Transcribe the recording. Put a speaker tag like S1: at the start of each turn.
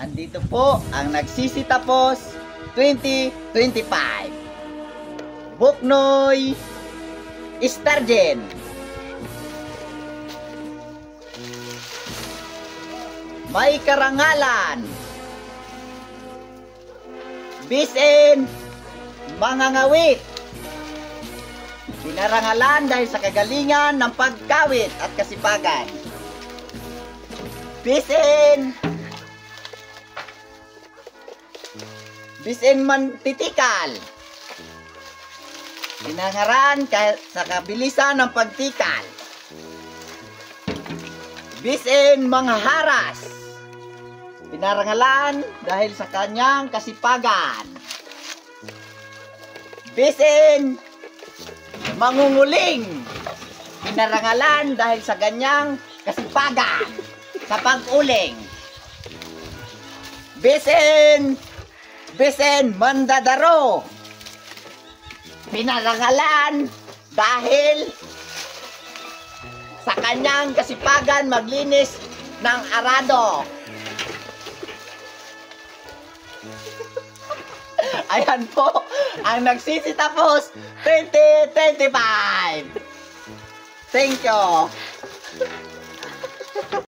S1: Andito po ang Nagsisitapos 2025. Buknoy Sturgeon. May karangalan. Bisin mangangawit. Pinarangalan dahil sa kagalingan ng pagkawit at kasipagan. Bisin mantitikal. Pinangaran sa kabilisan ng pagtikal. Bisin mangharas. Pinarangalan dahil sa kanyang kasipagan. Bisin mangunguling. Pinarangalan dahil sa kanyang kasipagan sa pag-uling. Bisin mandadaro. Pinarangalan dahil sa kanyang kasipagan maglinis ng arado. Ayan po ang Nagsisitapos 2025. Thank you.